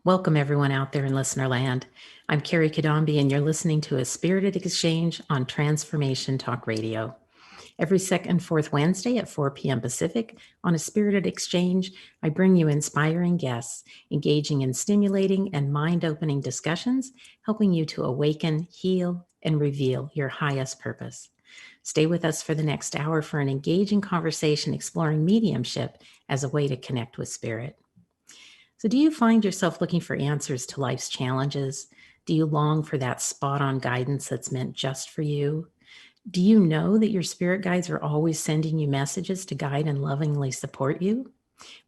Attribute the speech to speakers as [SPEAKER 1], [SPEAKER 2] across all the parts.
[SPEAKER 1] Welcome everyone out there in listener land. I'm Kerry Cadambi, and you're listening to a spirited exchange on Transformation Talk Radio. Every second and fourth Wednesday at 4 p.m. Pacific on a spirited exchange, I bring you inspiring guests, engaging in stimulating and mind-opening discussions, helping you to awaken, heal, and reveal your highest purpose. Stay with us for the next hour for an engaging conversation exploring mediumship as a way to connect with spirit. So, do you find yourself looking for answers to life's challenges? Do you long for that spot-on guidance that's meant just for you? Do you know that your spirit guides are always sending you messages to guide and lovingly support you?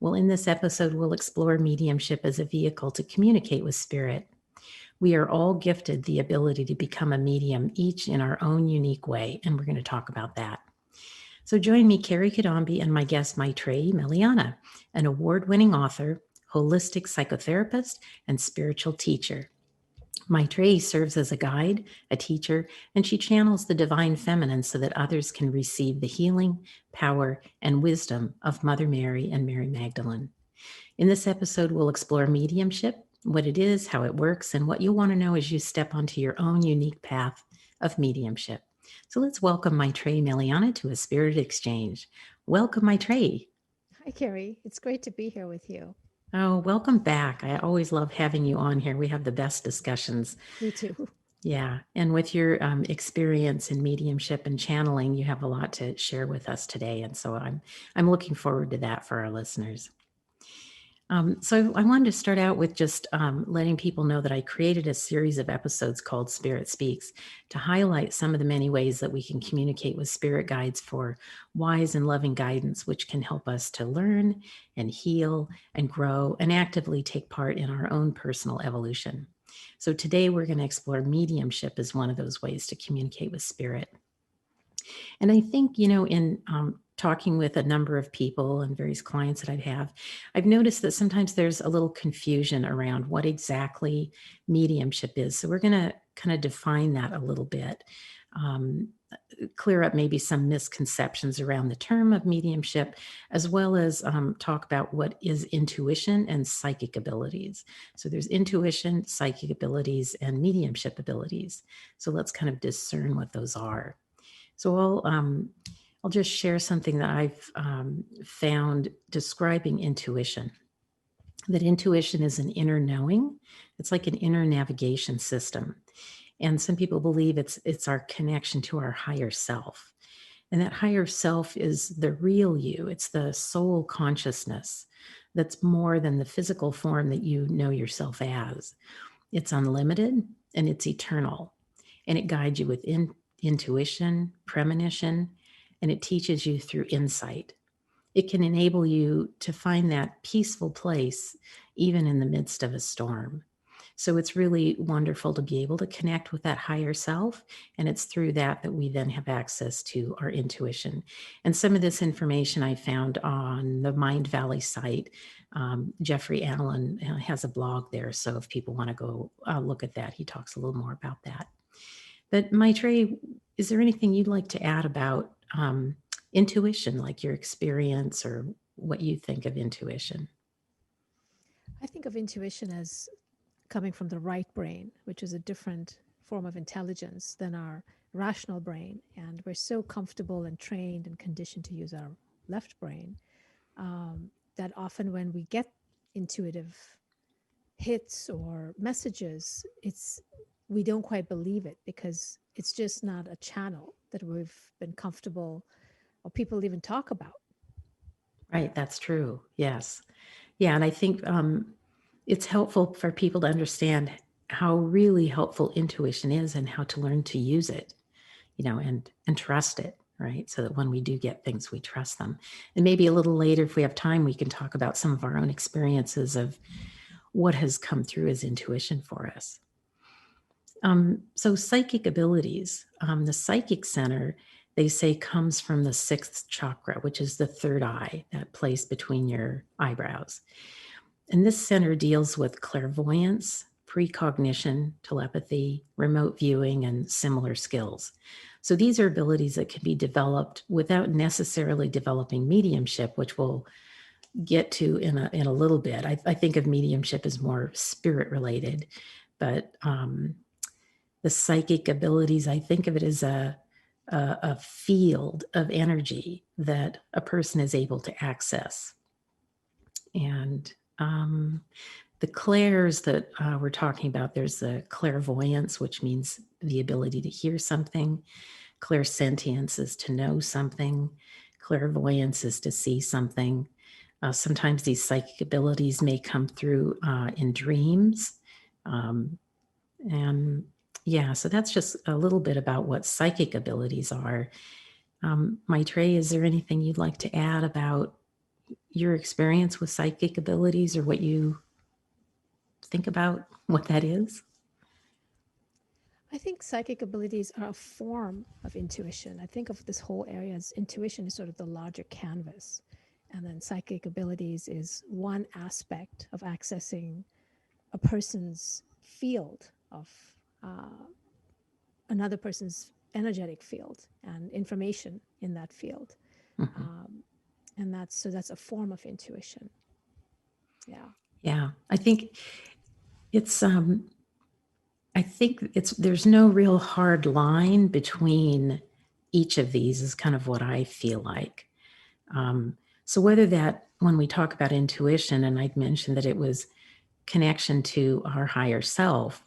[SPEAKER 1] Well, in this episode, we'll explore mediumship as a vehicle to communicate with spirit. We are all gifted the ability to become a medium, each in our own unique way, and we're going to talk about that. So join me, Kerry Cadambi, and my guest, Mytrae Meliana, an award-winning author, holistic psychotherapist, and spiritual teacher. Mytrae serves as a guide, a teacher, and she channels the divine feminine so that others can receive the healing, power, and wisdom of Mother Mary and Mary Magdalene. In this episode, we'll explore mediumship, what it is, how it works, and what you'll want to know as you step onto your own unique path of mediumship. So let's welcome Mytrae Meliana to a spirited exchange. Welcome, Mytrae.
[SPEAKER 2] Hi, Kerry. It's great to be here with you.
[SPEAKER 1] Oh, welcome back. I always love having you on here. We have the best discussions.
[SPEAKER 2] Me too.
[SPEAKER 1] Yeah. And with your experience in mediumship and channeling, you have a lot to share with us today. And so I'm looking forward to that for our listeners. So I wanted to start out with just letting people know that I created a series of episodes called Spirit Speaks to highlight some of the many ways that we can communicate with spirit guides for wise and loving guidance, which can help us to learn and heal and grow and actively take part in our own personal evolution. So today we're going to explore mediumship as one of those ways to communicate with spirit. And I think, in talking with a number of people and various clients that I've noticed that sometimes there's a little confusion around what exactly mediumship is. So we're going to kind of define that a little bit, clear up maybe some misconceptions around the term of mediumship, as well as talk about what is intuition and psychic abilities. So there's intuition, psychic abilities, and mediumship abilities. So let's kind of discern what those are. So I'll just share something that I've found describing intuition. That intuition is an inner knowing. It's like an inner navigation system. And some people believe it's our connection to our higher self. And that higher self is the real you. It's the soul consciousness that's more than the physical form that you know yourself as. It's unlimited and it's eternal. And it guides you with intuition, premonition, and it teaches you through insight. It can enable you to find that peaceful place even in the midst of a storm. So it's really wonderful to be able to connect with that higher self. And it's through that we then have access to our intuition. And some of this information I found on the Mind Valley site. Jeffrey Allen has a blog there. So if people want to go look at that, he talks a little more about that. But Mytrae, is there anything you'd like to add about intuition, like your experience or what you think of intuition?
[SPEAKER 2] I think of intuition as coming from the right brain, which is a different form of intelligence than our rational brain. And we're so comfortable and trained and conditioned to use our left brain that often when we get intuitive hits or messages, we don't quite believe it because it's just not a channel that we've been comfortable or people even talk about.
[SPEAKER 1] Right, that's true. Yes. Yeah, and I think it's helpful for people to understand how really helpful intuition is and how to learn to use it, and trust it, right? So that when we do get things, we trust them. And maybe a little later, if we have time, we can talk about some of our own experiences of what has come through as intuition for us. So psychic abilities, the psychic center, they say comes from the sixth chakra, which is the third eye, that place between your eyebrows. And this center deals with clairvoyance, precognition, telepathy, remote viewing, and similar skills. So these are abilities that can be developed without necessarily developing mediumship, which we'll get to in a little bit. I think of mediumship as more spirit related, but the psychic abilities, I think of it as a field of energy that a person is able to access. And the clairs that we're talking about, there's the clairvoyance, which means the ability to hear something. Clairsentience is to know something. Clairvoyance is to see something. Sometimes these psychic abilities may come through in dreams. And yeah, so that's just a little bit about what psychic abilities are. Mytrae, is there anything you'd like to add about your experience with psychic abilities or what you think about what that is?
[SPEAKER 2] I think psychic abilities are a form of intuition. I think of this whole area as intuition is sort of the larger canvas. And then psychic abilities is one aspect of accessing a person's field of uh, another person's energetic field and information in that field.
[SPEAKER 1] Mhm.
[SPEAKER 2] And that's a form of intuition. Yeah.
[SPEAKER 1] Yeah, it's I think there's no real hard line between each of these is kind of what I feel like. So whether that when we talk about intuition, and I'd mentioned that it was connection to our higher self,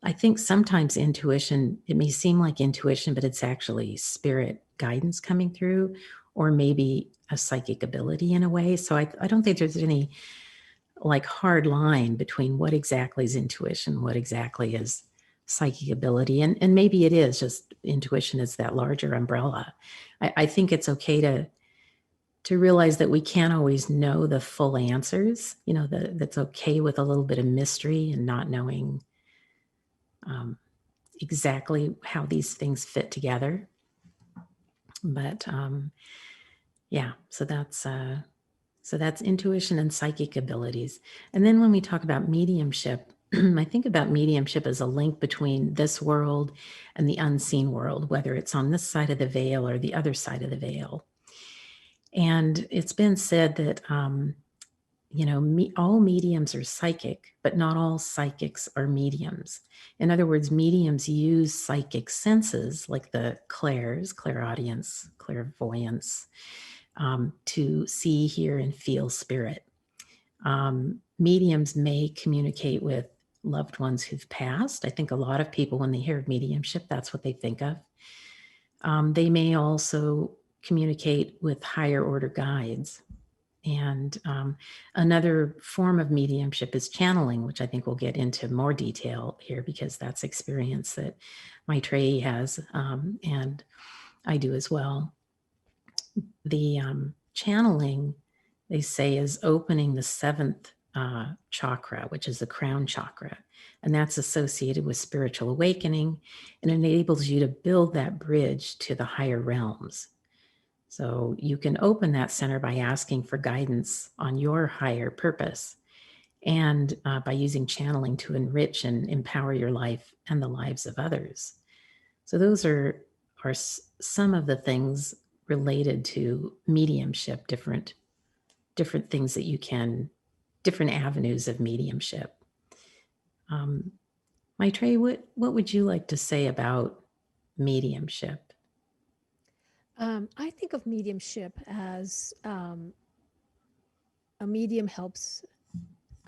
[SPEAKER 1] I think sometimes intuition, it may seem like intuition, but it's actually spirit guidance coming through, or maybe a psychic ability in a way. So I don't think there's any like hard line between what exactly is intuition, what exactly is psychic ability. And maybe it is just intuition is that larger umbrella. I think it's okay to realize that we can't always know the full answers, that's okay with a little bit of mystery and not knowing exactly how these things fit together. But yeah, so that's intuition and psychic abilities. And then when we talk about mediumship, I think about mediumship as a link between this world and the unseen world, whether it's on this side of the veil or the other side of the veil. And it's been said that all mediums are psychic, but not all psychics are mediums. In other words, mediums use psychic senses like the clairs, clairaudience, clairvoyance, to see, hear, and feel spirit. Mediums may communicate with loved ones who've passed. I think a lot of people, when they hear of mediumship, that's what they think of. They may also communicate with higher order guides. And another form of mediumship is channeling, which I think we'll get into more detail here because that's experience that Mytrae has, and I do as well. The channeling, they say, is opening the seventh chakra, which is the crown chakra. And that's associated with spiritual awakening and enables you to build that bridge to the higher realms. So you can open that center by asking for guidance on your higher purpose and by using channeling to enrich and empower your life and the lives of others. So those are some of the things related to mediumship, different things that you can, different avenues of mediumship. Um, Mytrae, what would you like to say about mediumship?
[SPEAKER 2] I think of mediumship as a medium helps,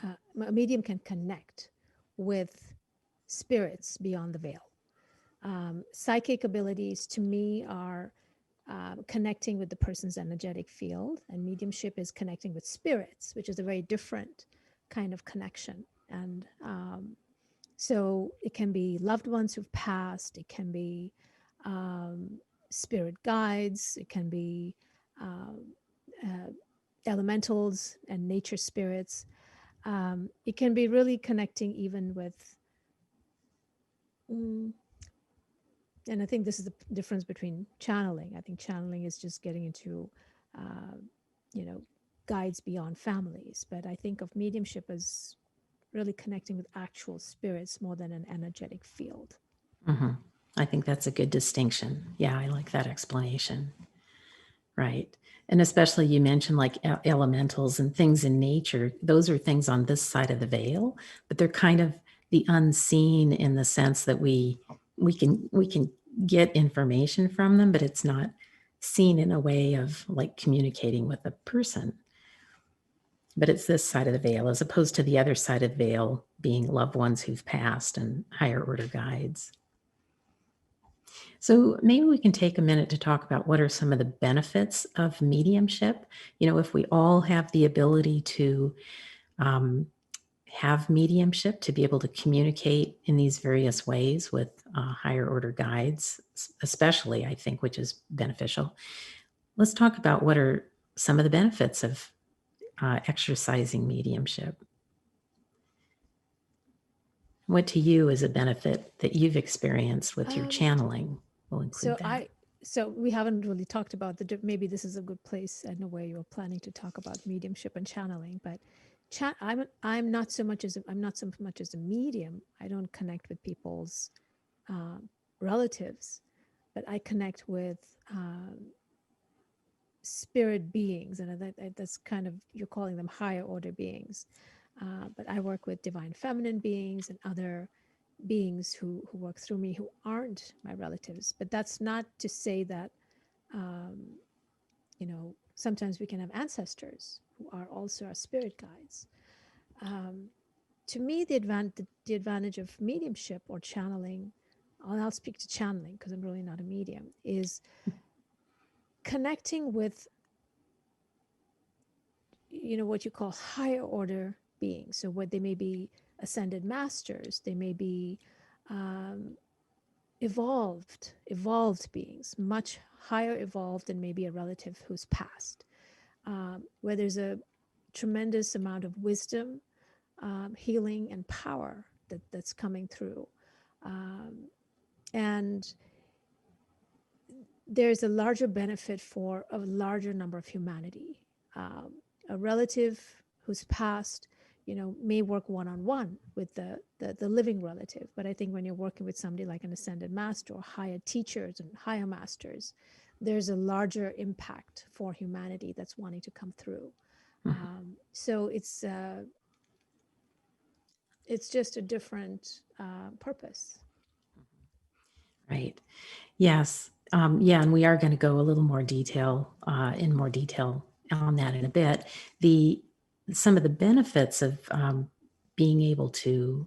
[SPEAKER 2] a medium can connect with spirits beyond the veil. Psychic abilities to me are connecting with the person's energetic field, and mediumship is connecting with spirits, which is a very different kind of connection. And so it can be loved ones who've passed, it can be spirit guides, it can be um, uh, elementals and nature spirits. It can be really connecting even with, mm, and I think this is the difference between channeling. I think channeling is just getting into, uh, you know, guides beyond families. But I think of mediumship as really connecting with actual spirits more than an energetic field.
[SPEAKER 1] Mm-hmm. I think that's a good distinction. Yeah, I like that explanation. Right. And especially you mentioned like elementals and things in nature. Those are things on this side of the veil, but they're kind of the unseen in the sense that we can get information from them, but it's not seen in a way of like communicating with a person. But it's this side of the veil as opposed to the other side of the veil being loved ones who've passed and higher order guides. So maybe we can take a minute to talk about what are some of the benefits of mediumship. If we all have the ability to um, have mediumship, to be able to communicate in these various ways with higher order guides, especially, I think, which is beneficial. Let's talk about what are some of the benefits of exercising mediumship. What to you is a benefit that you've experienced with your
[SPEAKER 2] Um,
[SPEAKER 1] channeling? We'll include
[SPEAKER 2] so
[SPEAKER 1] that.
[SPEAKER 2] I so we haven't really talked about maybe this is a good place and a way you're planning to talk about mediumship and channeling, but I'm not so much as I'm not so much as a medium. I don't connect with people's um, relatives, but I connect with spirit beings, and that's kind of, you're calling them higher order beings. But I work with divine feminine beings and other beings who work through me who aren't my relatives. But that's not to say that, um, sometimes we can have ancestors who are also our spirit guides. Um, to me, the advantage of mediumship or channeling, and I'll speak to channeling because I'm really not a medium, is connecting with what you call higher order beings. So what they may be ascended masters, they may be um, evolved beings, much higher evolved than maybe a relative who's passed, where there's a tremendous amount of wisdom, healing, and power that's coming through. And there's a larger benefit for a larger number of humanity. A relative who's passed, may work one-on-one with the living relative. But I think when you're working with somebody like an ascended master or higher teachers and higher masters, there's a larger impact for humanity that's wanting to come through. So it's just a different purpose.
[SPEAKER 1] Right. Yes. Yeah, and we are going to go a little more in more detail on that in a bit. Some of the benefits of being able to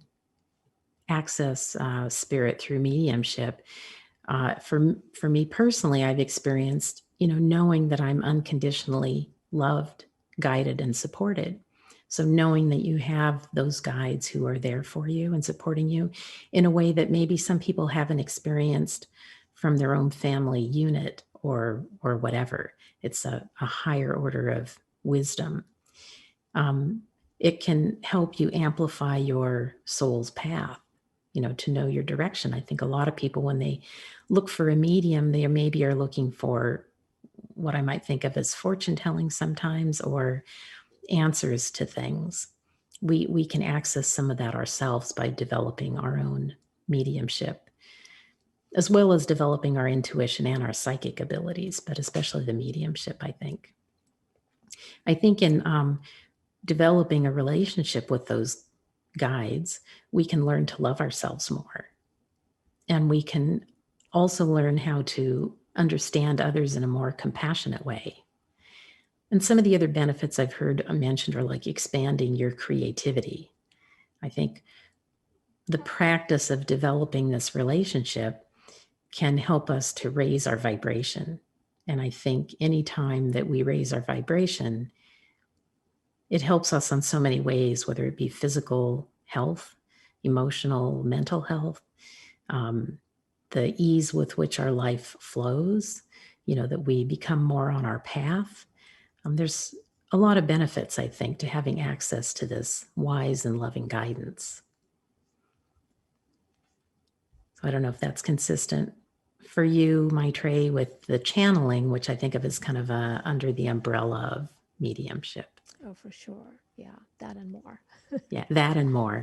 [SPEAKER 1] access spirit through mediumship. For me personally, I've experienced, knowing that I'm unconditionally loved, guided, and supported. So knowing that you have those guides who are there for you and supporting you in a way that maybe some people haven't experienced from their own family unit or whatever. It's a higher order of wisdom. It can help you amplify your soul's path, to know your direction. I think a lot of people, when they look for a medium, they maybe are looking for what I might think of as fortune telling sometimes, or answers to things. We can access some of that ourselves by developing our own mediumship, as well as developing our intuition and our psychic abilities, but especially the mediumship, I think. I think in developing a relationship with those guides, we can learn to love ourselves more. And we can also learn how to understand others in a more compassionate way. And some of the other benefits I've heard mentioned are like expanding your creativity. I think the practice of developing this relationship can help us to raise our vibration. And I think anytime that we raise our vibration, it helps us on so many ways, whether it be physical health, emotional, mental health, um, the ease with which our life flows, that we become more on our path. There's a lot of benefits, I think, to having access to this wise and loving guidance. So I don't know if that's consistent for you, Mytrae, with the channeling, which I think of as kind of under the umbrella of mediumship.
[SPEAKER 2] Oh, for sure. Yeah, that and more.
[SPEAKER 1] Yeah, that and more.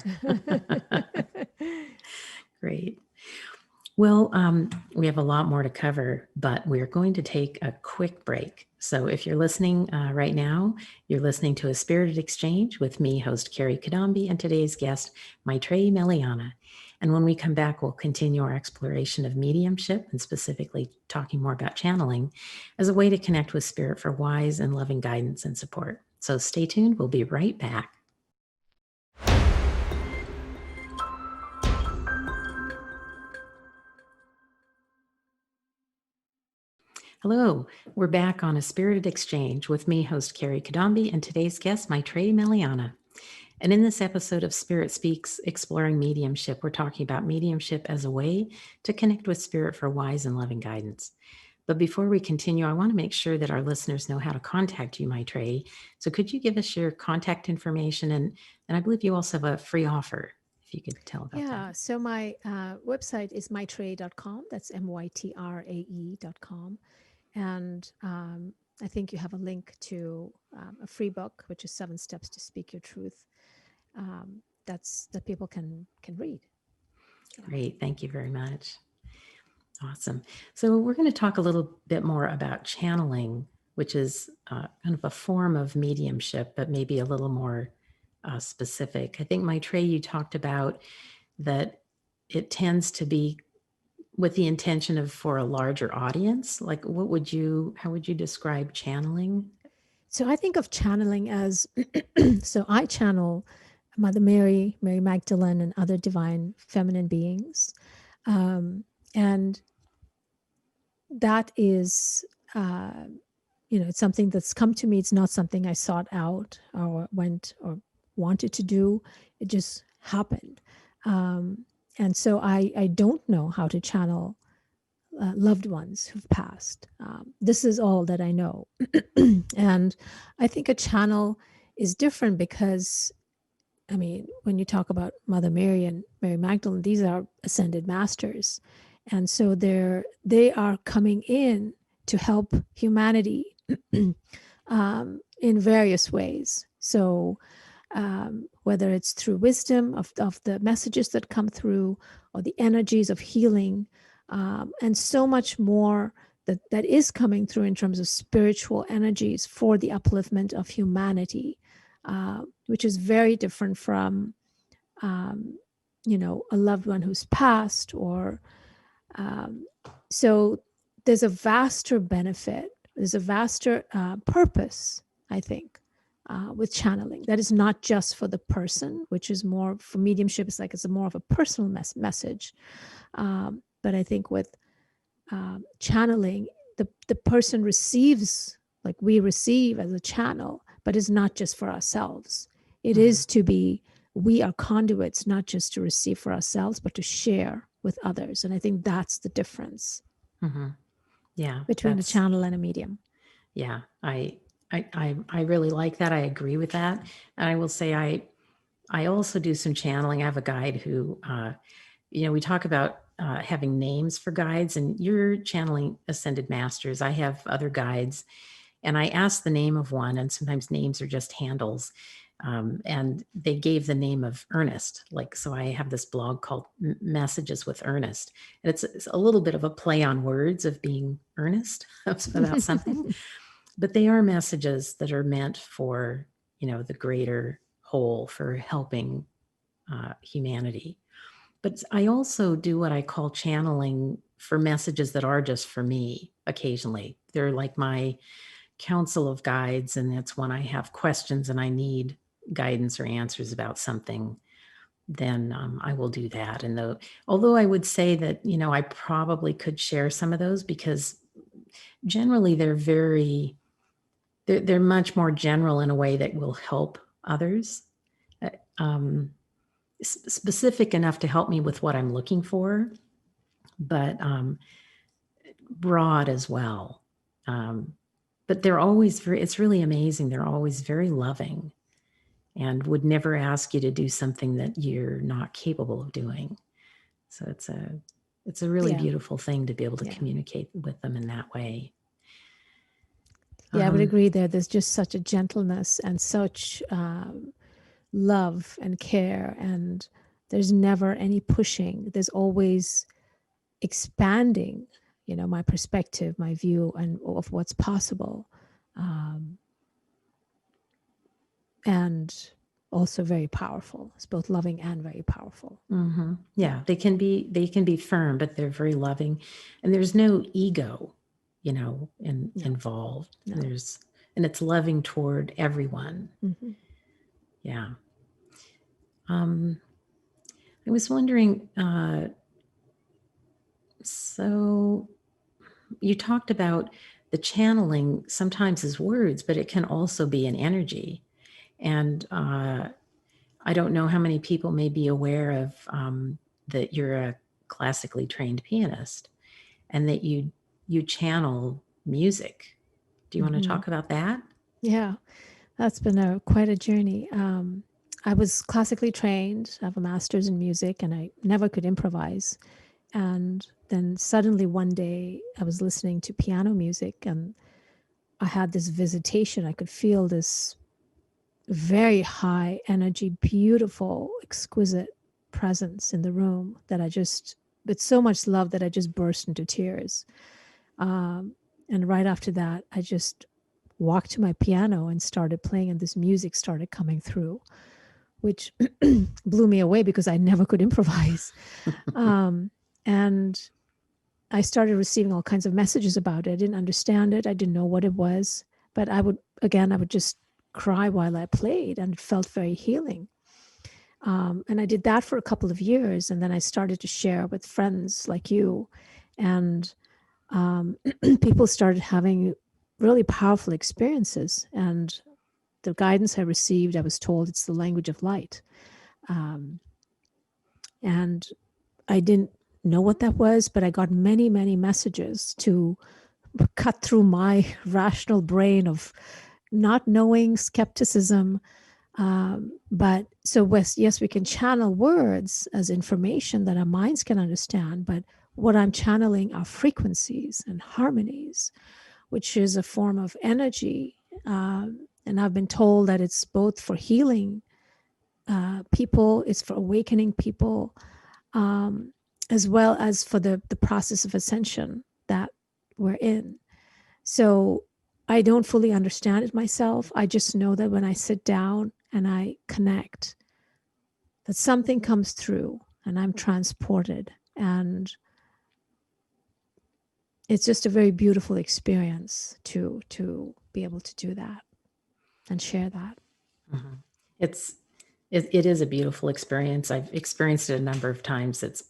[SPEAKER 1] Great. Well, we have a lot more to cover, but we're going to take a quick break. So if you're listening right now, you're listening to A Spirited Exchange with me, host Kerry Cadambi, and today's guest, Mytrae Meliana. And when we come back, we'll continue our exploration of mediumship and specifically talking more about channeling as a way to connect with spirit for wise and loving guidance and support. So stay tuned. We'll be right back. Hello, we're back on A Spirited Exchange with me, host Kerry Cadambi, and today's guest, Mytrae Meliana. And in this episode of Spirit Speaks, Exploring Mediumship, we're talking about mediumship as a way to connect with spirit for wise and loving guidance. But before we continue, I want to make sure that our listeners know how to contact you, Mytrae. So could you give us your contact information? And I believe you also have a free offer, if you could tell about that.
[SPEAKER 2] Yeah, so my website is mytrae.com. That's mytrae.com. And I think you have a link to a free book, which is 7 Steps to Speak Your Truth. That people can read. Yeah.
[SPEAKER 1] Great. Thank you very much. Awesome. So we're going to talk a little bit more about channeling, which is kind of a form of mediumship, but maybe a little more specific. I think, Mytrae, you talked about that it tends to be with the intention of for a larger audience. Like, how would you describe channeling?
[SPEAKER 2] So I think of channeling as so I channel Mother Mary, Mary Magdalene, and other divine feminine beings. And that is, it's something that's come to me. It's not something I sought out or went or wanted to do. It just happened. And so I don't know how to channel loved ones who've passed. This is all that I know. And I think a channel is different because, I mean, when you talk about Mother Mary and Mary Magdalene, these are ascended masters. And so they are coming in to help humanity in various ways. So whether it's through wisdom of the messages that come through or the energies of healing, and so much more that is coming through in terms of spiritual energies for the upliftment of humanity, which is very different from, a loved one who's passed. Or so there's a vaster benefit, there's a vaster purpose, I think, with channeling. That is not just for the person, which is more for mediumship. It's more of a personal message. But I think with channeling, the person receives, like we receive as a channel, but it's not just for ourselves. It is to be, we are conduits, not just to receive for ourselves, but to share with others. And I think that's the difference between a channel and a medium.
[SPEAKER 1] Yeah, I really like that. I agree with that. And I will say I also do some channeling. I have a guide who, we talk about having names for guides, and you're channeling ascended masters. I have other guides, and I ask the name of one, and sometimes names are just handles. And they gave the name of Ernest. So I have this blog called Messages with Ernest. And it's a little bit of a play on words of being earnest about something. But they are messages that are meant for, the greater whole, for helping humanity. But I also do what I call channeling for messages that are just for me occasionally. They're like my council of guides, and it's when I have questions and I need guidance or answers about something, then I will do that. And although I would say that, I probably could share some of those, because generally they're much more general in a way that will help others. Specific enough to help me with what I'm looking for, but broad as well. But they're always it's really amazing. They're always very loving and would never ask you to do something that you're not capable of doing. So it's a really beautiful thing to be able to communicate with them in that way.
[SPEAKER 2] Yeah, I would
[SPEAKER 1] Um,
[SPEAKER 2] agree there. There's just such a gentleness and such love and care, and there's never any pushing. There's always expanding, my perspective, my view, and of what's possible, um, and also very powerful. It's both loving and very powerful.
[SPEAKER 1] yeah, they can be firm, but they're very loving, and there's no ego,
[SPEAKER 2] No,
[SPEAKER 1] involved.
[SPEAKER 2] no.
[SPEAKER 1] And it's loving toward everyone.
[SPEAKER 2] Hmm.
[SPEAKER 1] Yeah. Um, I was wondering, so you talked about the channeling sometimes as words, but it can also be an energy. And I don't know how many people may be aware of that you're a classically trained pianist and that you channel music. Do you want to
[SPEAKER 2] Hmm.
[SPEAKER 1] talk about that?
[SPEAKER 2] Yeah, that's been quite a journey. I was classically trained. I have a master's in music, and I never could improvise. And then suddenly one day I was listening to piano music, and I had this visitation. I could feel this very high energy, beautiful, exquisite presence in the room that I just, with so much love that I just burst into tears. Um, and right after that, I just walked to my piano and started playing, and this music started coming through, which blew me away because I never could improvise. And I started receiving all kinds of messages about it. I didn't understand it. I didn't know what it was. But I would just cry while I played, and it felt very healing. And I did that for a couple of years. And then I started to share with friends like you. And people started having really powerful experiences. And the guidance I received, I was told it's the language of light. Um, and I didn't know what that was, but I got many, many messages to cut through my rational brain of not knowing, skepticism. But so, yes, we can channel words as information that our minds can understand, but what I'm channeling are frequencies and harmonies, which is a form of energy. And I've been told that it's both for healing people, it's for awakening people, um, as well as for the process of ascension that we're in. So I don't fully understand it myself. I just know that when I sit down and I connect, that something comes through and I'm transported. And it's just a very beautiful experience to be able to do that and share that.
[SPEAKER 1] Mhm. It's it is a beautiful experience. I've experienced it a number of times. It's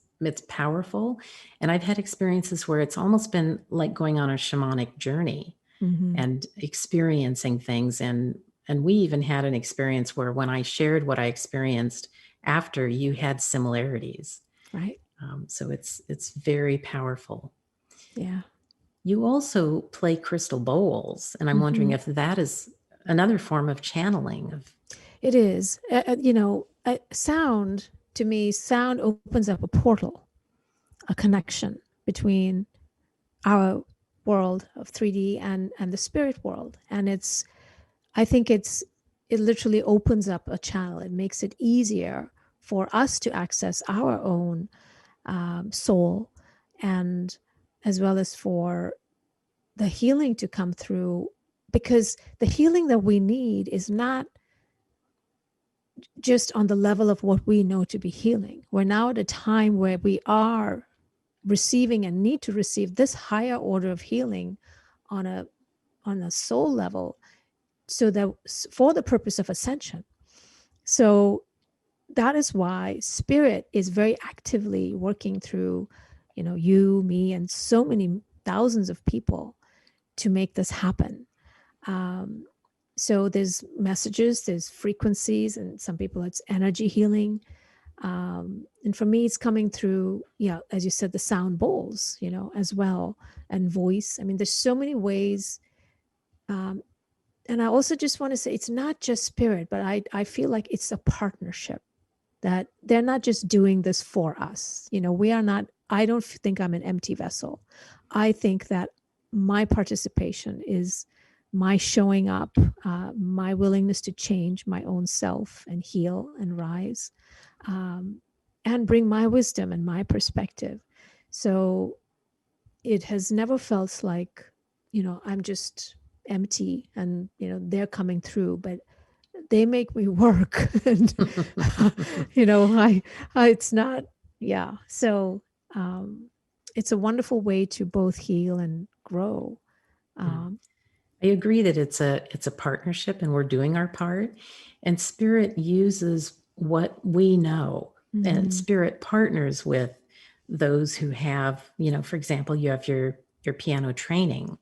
[SPEAKER 1] powerful, and I've had experiences where it's almost been like going on a shamanic journey
[SPEAKER 2] Mm-hmm.
[SPEAKER 1] and experiencing things. And we even had an experience where when I shared what I experienced after, you had similarities.
[SPEAKER 2] Right.
[SPEAKER 1] So it's very powerful.
[SPEAKER 2] Yeah.
[SPEAKER 1] You also play crystal bowls, and I'm wondering
[SPEAKER 2] Mm-hmm.
[SPEAKER 1] if that is another form of channeling of.
[SPEAKER 2] It is. Sound, to me, sound opens up a portal, a connection between our world of 3D and the spirit world. And I think it literally opens up a channel. It makes it easier for us to access our own soul, and as well as for the healing to come through, because the healing that we need is not just on the level of what we know to be healing. We're now at a time where we are receiving and need to receive this higher order of healing on a soul level, so that for the purpose of ascension. So that is why spirit is very actively working through, you, me, and so many thousands of people to make this happen. Um, so there's messages, there's frequencies, and some people it's energy healing. And for me, it's coming through, yeah, as you said, the sound bowls, as well, and voice. I mean, there's so many ways. Um, and I also just want to say it's not just spirit, but I feel like it's a partnership, that they're not just doing this for us. We are not, I don't think I'm an empty vessel. I think that my participation is my showing up, my willingness to change my own self and heal and rise, and bring my wisdom and my perspective. So it has never felt like, I'm just empty and, they're coming through, but they make me work. And, it's not, yeah. So it's a wonderful way to both heal and grow.
[SPEAKER 1] I agree that it's a partnership and we're doing our part, and spirit uses what we know, and spirit partners with those who have, for example, you have your piano training.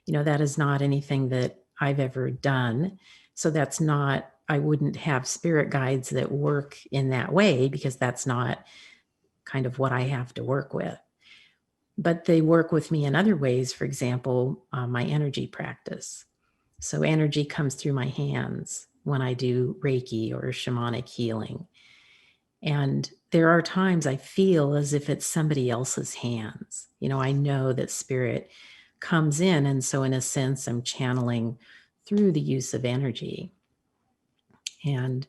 [SPEAKER 1] That is not anything that I've ever done. So that's not, I wouldn't have spirit guides that work in that way because that's not kind of what I have to work with. But they work with me in other ways. For example, my energy practice. So energy comes through my hands when I do Reiki or shamanic healing. And there are times I feel as if it's somebody else's hands. I know that spirit comes in. And so in a sense, I'm channeling through the use of energy. And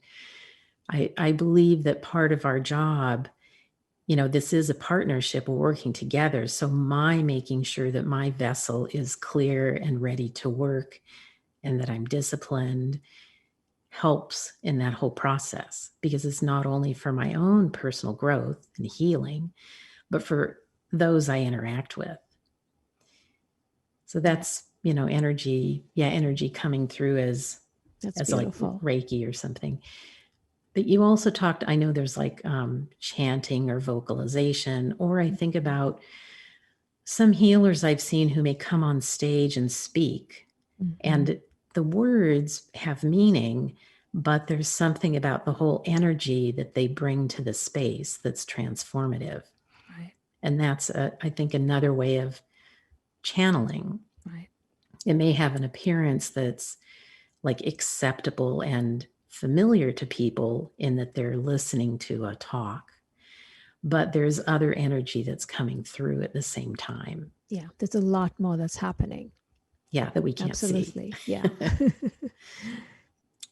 [SPEAKER 1] I believe that part of our job, this is a partnership. We're working together. So my making sure that my vessel is clear and ready to work and that I'm disciplined helps in that whole process, because it's not only for my own personal growth and healing, but for those I interact with. So that's, energy coming through as
[SPEAKER 2] beautiful.
[SPEAKER 1] Like Reiki or something. But you also talked, I know there's like chanting or vocalization, or I think about some healers I've seen who may come on stage and speak, and the words have meaning, but there's something about the whole energy that they bring to the space that's transformative.
[SPEAKER 2] Right.
[SPEAKER 1] And that's, I think, another way of channeling.
[SPEAKER 2] Right.
[SPEAKER 1] It may have an appearance that's like acceptable and familiar to people in that they're listening to a talk, but there's other energy that's coming through at the same time.
[SPEAKER 2] Yeah, there's a lot more that's happening.
[SPEAKER 1] Yeah, that we can't
[SPEAKER 2] Absolutely.
[SPEAKER 1] see.
[SPEAKER 2] Yeah.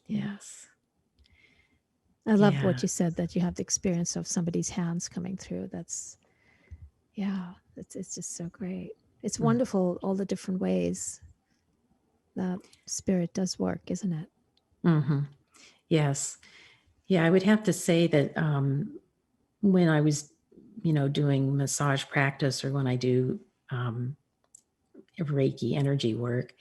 [SPEAKER 1] Yes.
[SPEAKER 2] I love what you said, that you have the experience of somebody's hands coming through. That's, it's just so great. It's wonderful, all the different ways that spirit does work, isn't it?
[SPEAKER 1] Mm-hmm. Yes. Yeah, I would have to say that when I was, doing massage practice, or when I do Reiki energy work,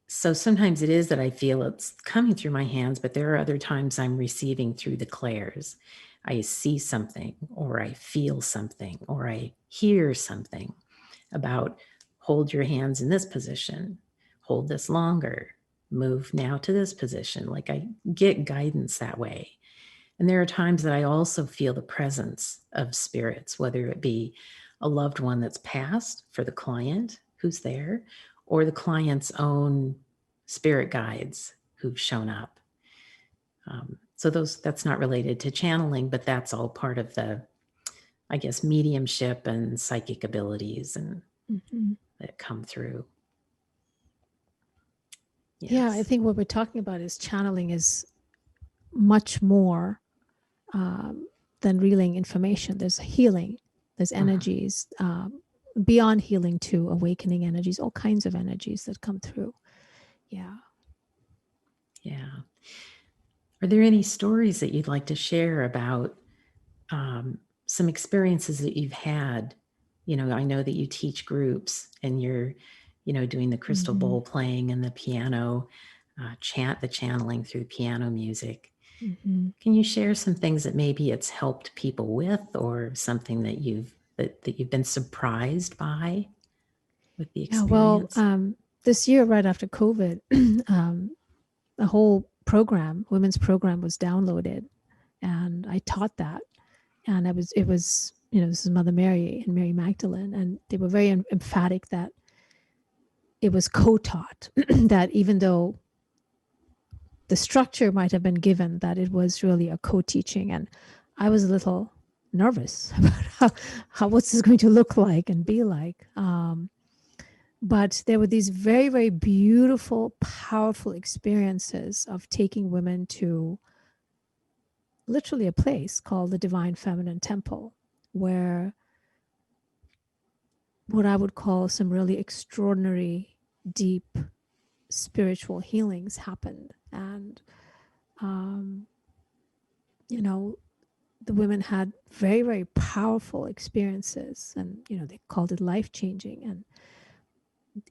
[SPEAKER 1] so sometimes it is that I feel it's coming through my hands, but there are other times I'm receiving through the clairs. I see something, or I feel something, or I hear something about hold your hands in this position, hold this longer, move now to this position. Like I get guidance that way. And there are times that I also feel the presence of spirits, whether it be a loved one that's passed for the client who's there, or the client's own spirit guides who've shown up. So that's not related to channeling, but that's all part of the, I guess, mediumship and psychic abilities and that come through.
[SPEAKER 2] Yes. Yeah, I think what we're talking about is channeling is much more than relaying information. There's healing, there's energies, beyond healing to awakening energies, all kinds of energies that come through. Yeah.
[SPEAKER 1] Yeah. Are there any stories that you'd like to share about some experiences that you've had? I know that you teach groups and you're, doing the crystal bowl playing and the piano, the channeling through piano music. Can you share some things that maybe it's helped people with, or something that you've been surprised by with the experience?
[SPEAKER 2] Yeah, well, this year, right after COVID, the whole program, women's program, was downloaded, and I taught that. And it was, this is Mother Mary and Mary Magdalene, and they were very emphatic that it was co-taught, that even though the structure might have been given, that it was really a co-teaching. And I was a little nervous about how what's this going to look like and be like. But there were these very, very beautiful, powerful experiences of taking women to literally a place called the Divine Feminine Temple, where what I would call some really extraordinary, deep spiritual healings happened. And, you know, the women had very, very powerful experiences, and, you know, they called it life changing. And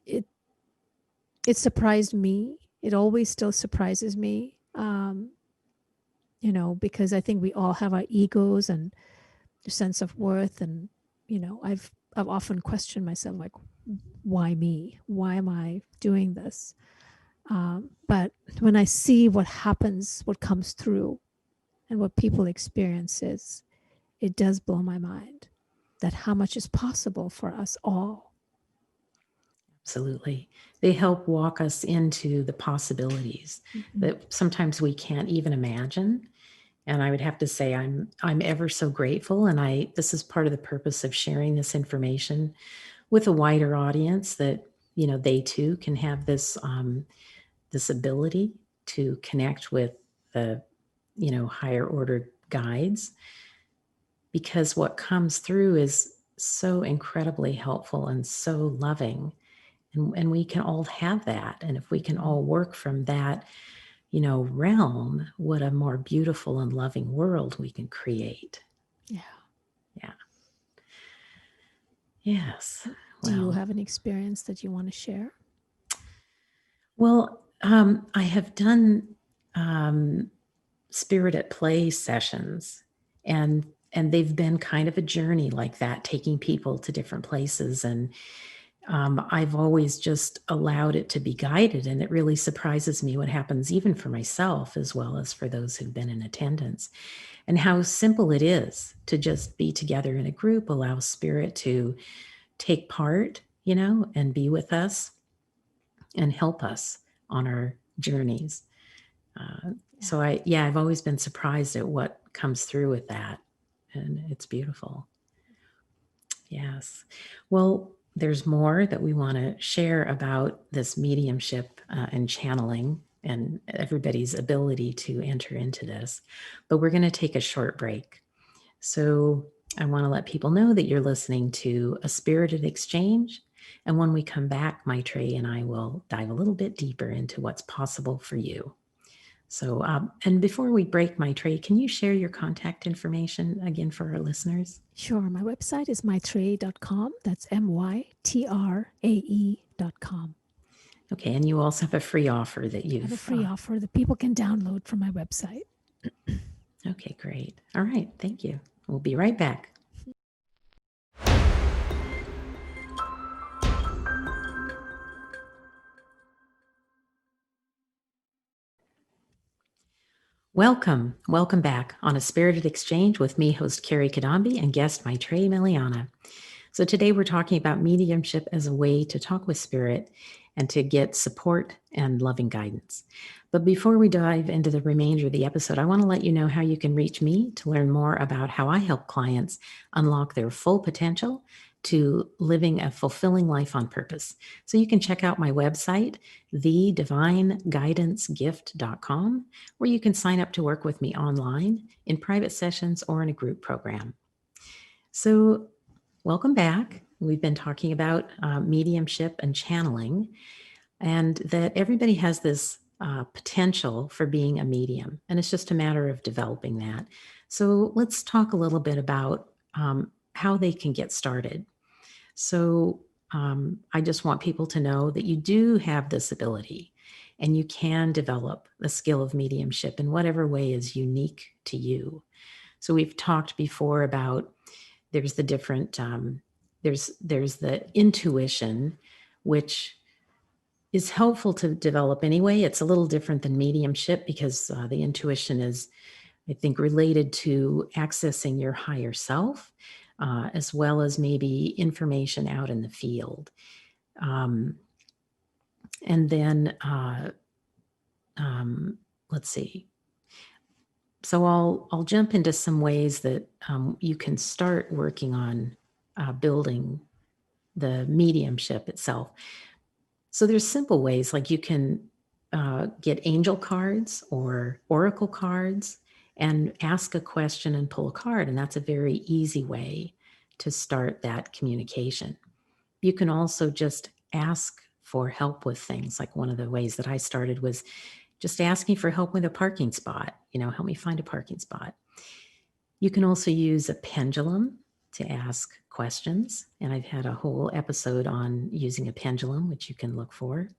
[SPEAKER 2] it, it surprised me. It always still surprises me, you know, because I think we all have our egos and a sense of worth. And, you know, I've often questioned myself, like, why me? Why am I doing this? But when I see what happens, what comes through, and what people experience, it does blow my mind that how much is possible for us all.
[SPEAKER 1] Absolutely. They help walk us into the possibilities that sometimes we can't even imagine. And I would have to say I'm ever so grateful, and this is part of the purpose of sharing this information with a wider audience, that they too can have this ability to connect with the higher order guides, because what comes through is so incredibly helpful and so loving. And we can all have that. And if we can all work from that, realm, what a more beautiful and loving world we can create.
[SPEAKER 2] Yeah.
[SPEAKER 1] Yeah. Yes.
[SPEAKER 2] Do you have an experience that you want to share?
[SPEAKER 1] Well, I have done spirit at play sessions, and they've been kind of a journey like that, taking people to different places. And I've always just allowed it to be guided. And it really surprises me what happens, even for myself, as well as for those who've been in attendance, and how simple it is to just be together in a group, allow spirit to take part, and be with us and help us on our journeys. So I've always been surprised at what comes through with that. And it's beautiful. Yes. Well, there's more that we want to share about this mediumship and channeling and everybody's ability to enter into this. But we're going to take a short break. So I want to let people know that you're listening to A Spirited Exchange. And when we come back, Mytrae and I will dive a little bit deeper into what's possible for you. So, and before we break, Mytrae, can you share your contact information again for our listeners?
[SPEAKER 2] Sure. My website is mytrae.com. That's mytrae.com.
[SPEAKER 1] Okay, and you also have a free offer that
[SPEAKER 2] I have a free offer that people can download from my website.
[SPEAKER 1] Okay, great. All right, thank you. We'll be right back. Welcome back on A Spirited Exchange with me, host Kerry Cadambi, and guest Mytrae Meliana. So today we're talking about mediumship as a way to talk with spirit and to get support and loving guidance. But before we dive into the remainder of the episode, I want to let you know how you can reach me to learn more about how I help clients unlock their full potential to living a fulfilling life on purpose. So you can check out my website, thedivineguidancegift.com, where you can sign up to work with me online in private sessions or in a group program. So welcome back. We've been talking about mediumship and channeling, and that everybody has this potential for being a medium, and it's just a matter of developing that. So let's talk a little bit about how they can get started. So I just want people to know that you do have this ability, and you can develop the skill of mediumship in whatever way is unique to you. So we've talked before about there's the different there's the intuition, which is helpful to develop anyway. It's a little different than mediumship because the intuition is, I think, related to accessing your higher self, as well as maybe information out in the field. And then let's see. So I'll jump into some ways that you can start working on building the mediumship itself. So there's simple ways, like you can get angel cards or oracle cards and ask a question and pull a card. And that's a very easy way to start that communication. You can also just ask for help with things. Like one of the ways that I started was just asking for help with a parking spot, help me find a parking spot. You can also use a pendulum to ask questions. And I've had a whole episode on using a pendulum, which you can look for.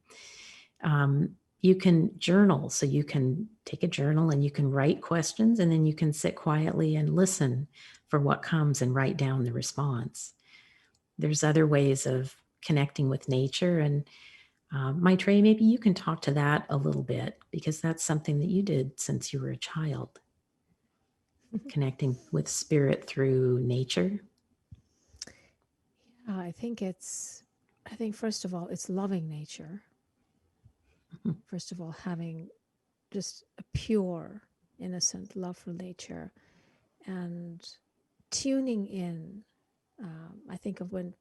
[SPEAKER 1] You can journal. So you can take a journal and you can write questions, and then you can sit quietly and listen for what comes and write down the response. There's other ways of connecting with nature. And Mytrae, maybe you can talk to that a little bit, because that's something that you did since you were a child, connecting with spirit through nature.
[SPEAKER 2] Yeah, I think first of all, it's loving nature.
[SPEAKER 1] Mhm.
[SPEAKER 2] First of all, having just a pure, innocent love for nature and tuning in. I think of when,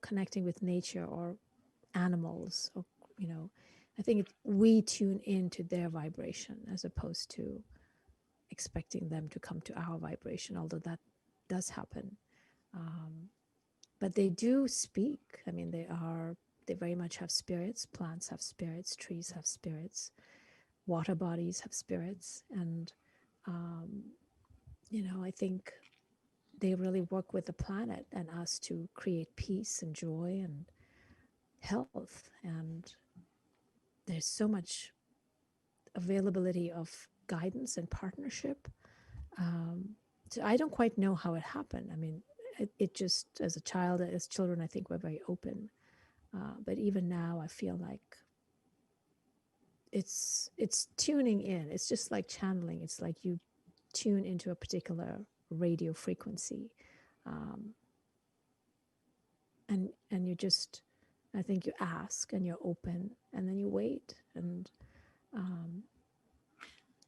[SPEAKER 2] connecting with nature or animals, or, I think we tune into their vibration as opposed to expecting them to come to our vibration, although that does happen. Um, but they do speak. I mean, they very much have spirits. Plants have spirits, trees have spirits, water bodies have spirits. And, um, I think they really work with the planet and us to create peace and joy and health. And there's so much availability of guidance and partnership. So I don't quite know how it happened. I mean, it just, as a child, as children, I think we're very open. But even now, I feel like it's tuning in. It's just like channeling. It's like you tune into a particular radio frequency, um, and you just, I think you ask and you're open, and then you wait, and um,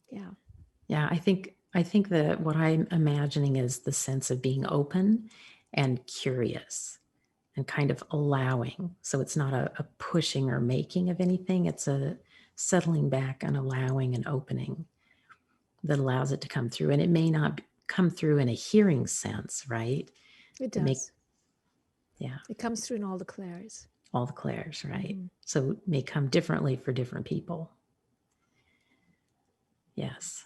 [SPEAKER 2] yeah.
[SPEAKER 1] Yeah, I think that what I'm imagining is the sense of being open and curious and kind of allowing. So it's not a pushing or making of anything. It's a settling back and allowing and opening that allows it to come through. And it may not come through in a hearing sense, right?
[SPEAKER 2] It
[SPEAKER 1] It make
[SPEAKER 2] does.
[SPEAKER 1] Yeah,
[SPEAKER 2] It comes through in all the clairs.
[SPEAKER 1] all the clairs, right?
[SPEAKER 2] Mm-hmm.
[SPEAKER 1] So it may come differently for different people. Yes.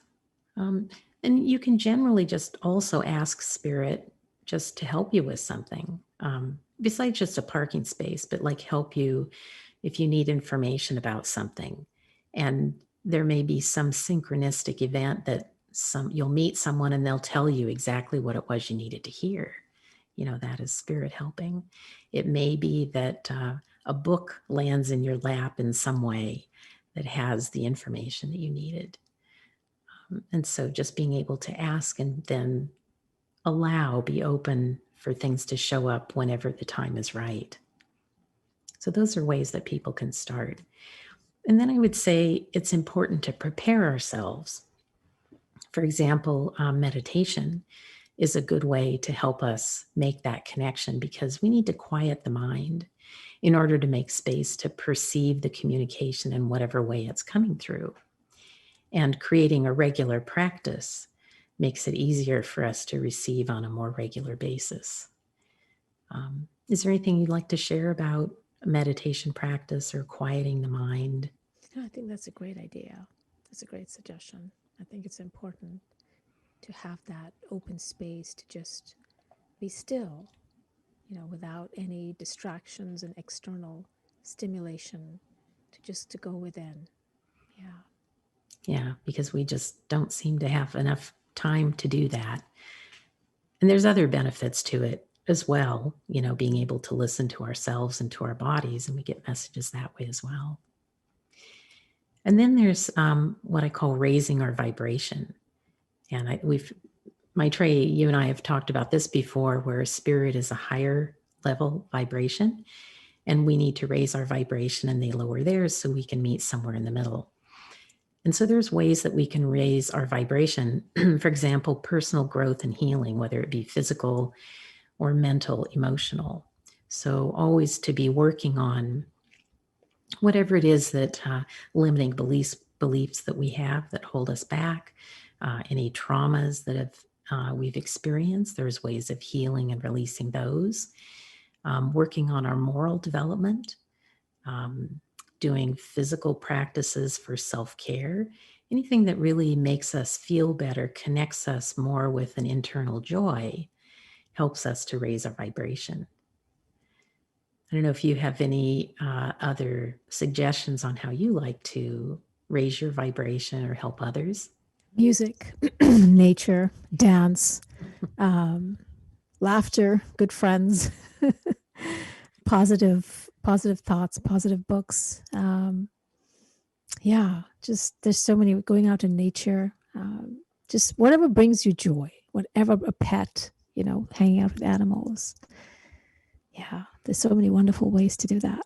[SPEAKER 1] Um, and you can generally just also ask spirit just to help you with something, besides just a parking space, but like help you if you need information about something. And there may be some synchronistic event that you'll meet someone and they'll tell you exactly what it was you needed to hear. That is spirit helping. It may be that a book lands in your lap in some way that has the information that you needed. And so just being able to ask and then be open for things to show up whenever the time is right. So those are ways that people can start. And then I would say it's important to prepare ourselves. For example, meditation is a good way to help us make that connection, because we need to quiet the mind in order to make space to perceive the communication in whatever way it's coming through. And creating a regular practice makes it easier for us to receive on a more regular basis. Is there anything you'd like to share about meditation practice or quieting the mind?
[SPEAKER 2] I think that's a great idea. That's a great suggestion. I think it's important to have that open space to just be still, without any distractions and external stimulation, to go within. Yeah.
[SPEAKER 1] Yeah, because we just don't seem to have enough time to do that. And there's other benefits to it as well, being able to listen to ourselves and to our bodies, and we get messages that way as well. And then there's what I call raising our vibration. And Mytrae, you and I have talked about this before, where spirit is a higher level vibration, and we need to raise our vibration and they lower theirs so we can meet somewhere in the middle. And so there's ways that we can raise our vibration. For example, personal growth and healing, whether it be physical or mental, emotional. So always to be working on whatever it is that limiting beliefs that we have that hold us back, any traumas that we've experienced. There's ways of healing and releasing those. Working on our moral development, doing physical practices for self-care, anything that really makes us feel better, connects us more with an internal joy, helps us to raise our vibration. I don't know if you have any other suggestions on how you like to raise your vibration or help others.
[SPEAKER 2] Music, nature, dance, laughter, good friends, positive thoughts, positive books. Yeah, just there's so many, going out in nature, just whatever brings you joy, whatever, a pet, hanging out with animals. Yeah, there's so many wonderful ways to do that.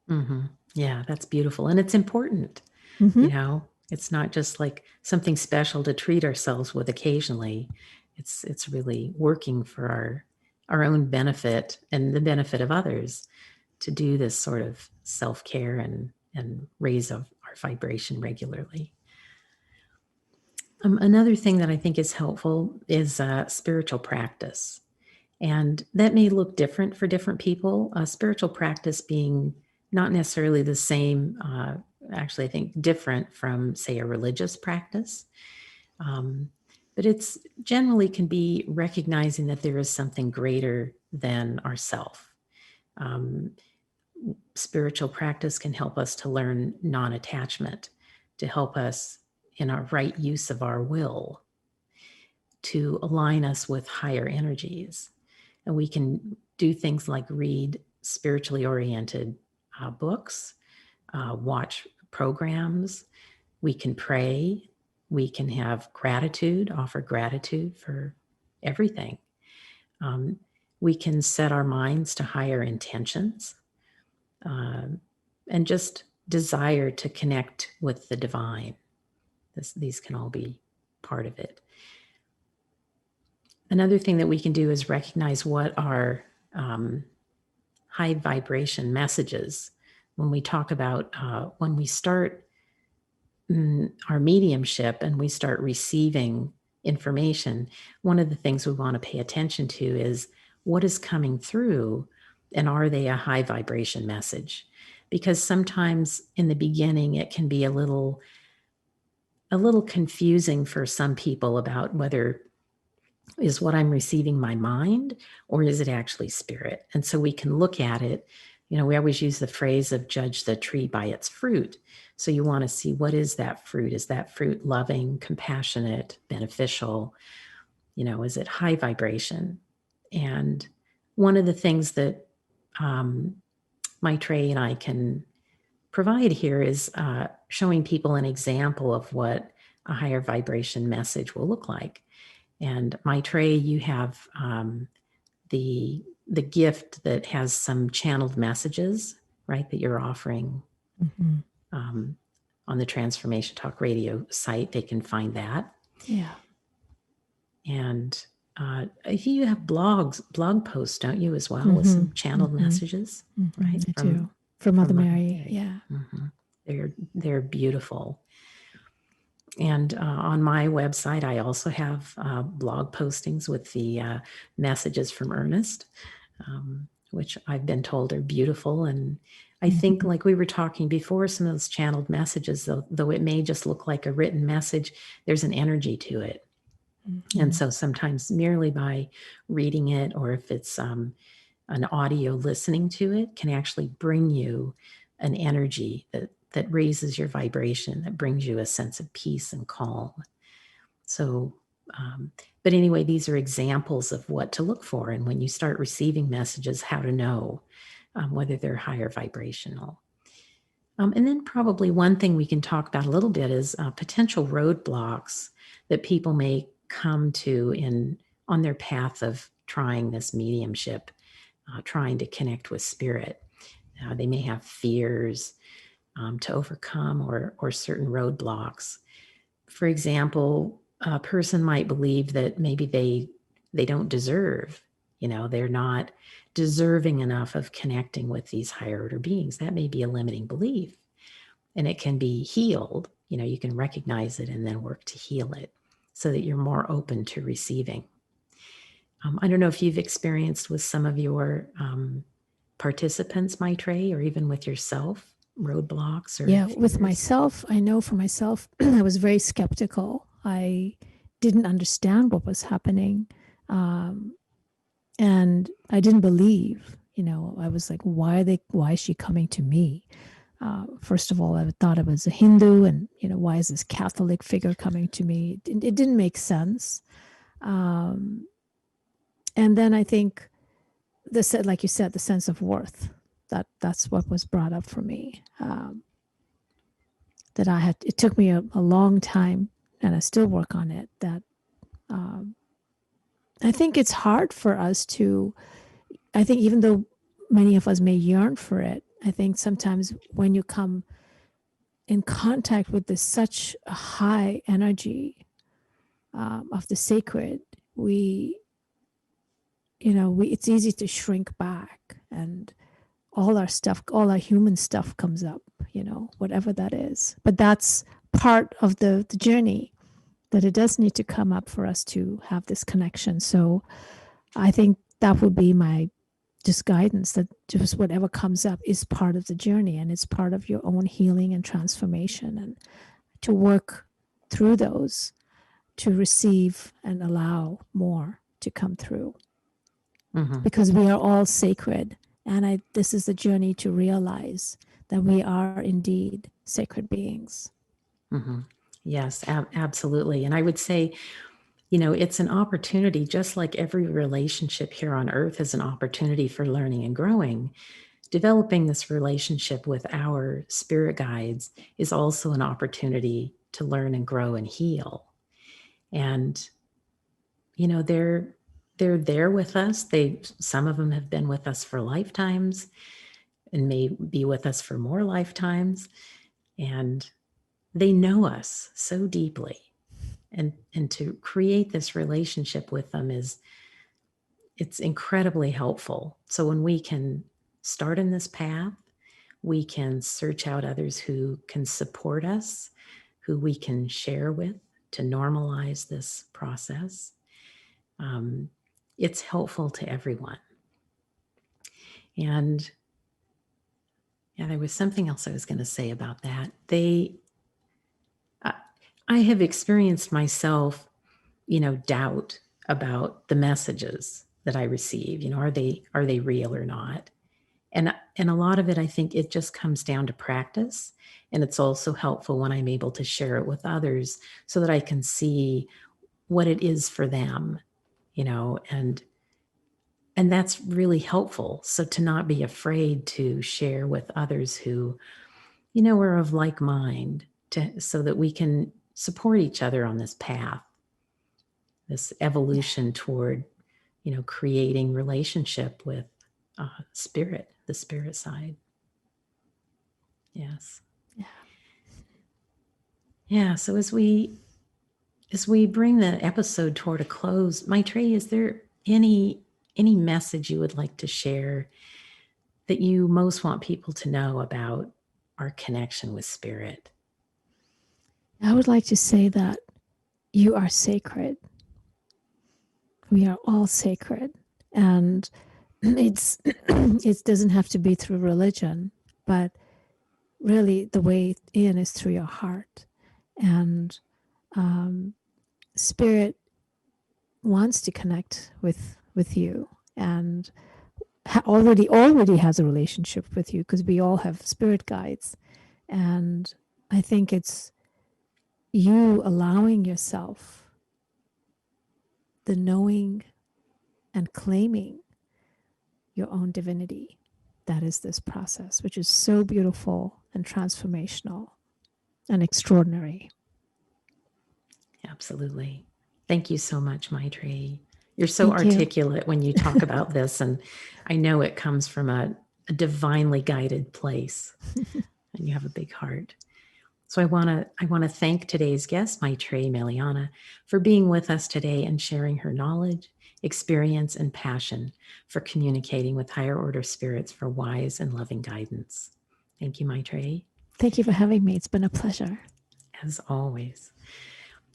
[SPEAKER 1] Mm-hmm. Yeah, that's beautiful. And it's important,
[SPEAKER 2] Mm-hmm.
[SPEAKER 1] it's not just like something special to treat ourselves with occasionally. It's really working for our own benefit and the benefit of others to do this sort of self-care and raise our vibration regularly. Another thing that I think is helpful is spiritual practice. And that may look different for different people. Spiritual practice being not necessarily the same, actually, I think different from, say, a religious practice. But it's generally can be recognizing that there is something greater than ourself. Um, Spiritual practice can help us to learn non-attachment, to help us in our right use of our will, to align us with higher energies. And we can do things like read spiritually oriented books, watch programs. We can pray. We can have gratitude, offer gratitude for everything. Um, we can set our minds to higher intentions, and just desire to connect with the divine. These can all be part of it. Another thing that we can do is recognize what are high vibration messages. When we talk about when we start our mediumship and we start receiving information, one of the things we want to pay attention to is what is coming through, and are they a high vibration message? Because sometimes in the beginning it can be a little confusing for some people about whether is what I'm receiving my mind or is it actually spirit? And so we can look at it. We always use the phrase of judge the tree by its fruit. So you want to see, what is that fruit? Is that fruit loving, compassionate, beneficial? Is it high vibration? And one of the things that Mytrae and I can provide here is showing people an example of what a higher vibration message will look like. And Mytrae, you have the gift that has some channeled messages, right, that you're offering on the Transformation Talk Radio site. They can find that.
[SPEAKER 2] Yeah.
[SPEAKER 1] And if you have blog posts, don't you, as well, with some channeled messages, right?
[SPEAKER 2] I do. From Mother Mary.
[SPEAKER 1] Mary.
[SPEAKER 2] Yeah.
[SPEAKER 1] They're beautiful. And on my website, I also have blog postings with the messages from Ernest, which I've been told are beautiful. And I think, like we were talking before, some of those channeled messages, though it may just look like a written message, there's an energy to it. And so sometimes merely by reading it, or if it's an audio listening to it, can actually bring you an energy that raises your vibration, that brings you a sense of peace and calm. So, but anyway, these are examples of what to look for. And when you start receiving messages, how to know whether they're higher vibrational. And then probably one thing we can talk about a little bit is potential roadblocks that people may come to on their path of trying this mediumship, trying to connect with spirit. They may have fears to overcome, or certain roadblocks. For example, a person might believe that maybe they don't deserve They're not deserving enough of connecting with these higher order beings. That may be a limiting belief, and it can be healed. You can recognize it and then work to heal it so that you're more open to receiving. I don't know if you've experienced with some of your participants, Mytrae, or even with yourself, roadblocks or
[SPEAKER 2] Yeah, with
[SPEAKER 1] fears.
[SPEAKER 2] myself, I know for myself, I was very skeptical. I didn't understand what was happening. And I didn't believe, I was like, why is she coming to me? First of all, I thought I was a Hindu, and why is this Catholic figure coming to me? It didn't make sense. And then I think like you said, the sense of worth, that's what was brought up for me. That it took me a long time, and I still work on it. That I think it's hard for us to. I think even though many of us may yearn for it, I think sometimes when you come in contact with this such a high energy of the sacred, it's easy to shrink back, and all our human stuff comes up, whatever that is. But that's part of the journey, that it does need to come up for us to have this connection. So I think that would be my just guidance, that just whatever comes up is part of the journey, and it's part of your own healing and transformation, and to work through those, to receive and allow more to come through.
[SPEAKER 1] Mm-hmm.
[SPEAKER 2] Because we are all sacred, and this is the journey to realize that we are indeed sacred beings.
[SPEAKER 1] Mm-hmm. Yes, absolutely. And I would say, it's an opportunity, just like every relationship here on earth is an opportunity for learning and growing. Developing this relationship with our spirit guides is also an opportunity to learn and grow and heal. And, they're there with us. Some of them have been with us for lifetimes and may be with us for more lifetimes. And they know us so deeply. And to create this relationship with them it's incredibly helpful. So when we can start in this path, we can search out others who can support us, who we can share with to normalize this process. It's helpful to everyone. And there was something else I was going to say about that. I have experienced myself, doubt about the messages that I receive. Are they real or not? And a lot of it, I think it just comes down to practice. And it's also helpful when I'm able to share it with others so that I can see what it is for them, and that's really helpful. So to not be afraid to share with others who, are of like mind, so that we can support each other on this path, this evolution toward, creating relationship with spirit, the spirit side. Yes. Yeah. So as we bring the episode toward a close, Mytrae, is there any message you would like to share that you most want people to know about our connection with spirit?
[SPEAKER 2] I would like to say that you are sacred. We are all sacred, and it doesn't have to be through religion, but really the way in is through your heart. And spirit wants to connect with you, and already has a relationship with you, because we all have spirit guides. And I think it's you allowing yourself the knowing and claiming your own divinity. That is this process, which is so beautiful and transformational and extraordinary.
[SPEAKER 1] Absolutely. Thank you so much, Mytrae. You're so
[SPEAKER 2] Thank you.
[SPEAKER 1] articulate when you talk about this, and I know it comes from a divinely guided place, and you have a big heart. So I want to thank today's guest, Mytrae Meliana, for being with us today and sharing her knowledge, experience, and passion for communicating with higher order spirits for wise and loving guidance. Thank you, Mytrae,
[SPEAKER 2] Thank you for having me. It's been a pleasure.
[SPEAKER 1] as always.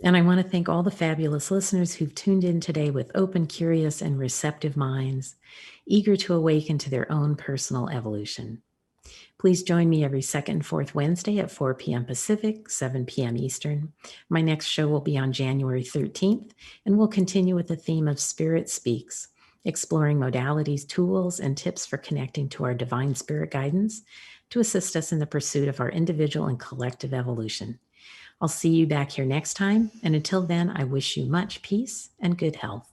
[SPEAKER 1] And I want to thank all the fabulous listeners who've tuned in today with open, curious, and receptive minds, eager to awaken to their own personal evolution. Please join me every second and fourth Wednesday at 4 p.m. Pacific, 7 p.m. Eastern. My next show will be on January 13th, and we'll continue with the theme of Spirit Speaks, exploring modalities, tools, and tips for connecting to our divine spirit guidance to assist us in the pursuit of our individual and collective evolution. I'll see you back here next time, and until then, I wish you much peace and good health.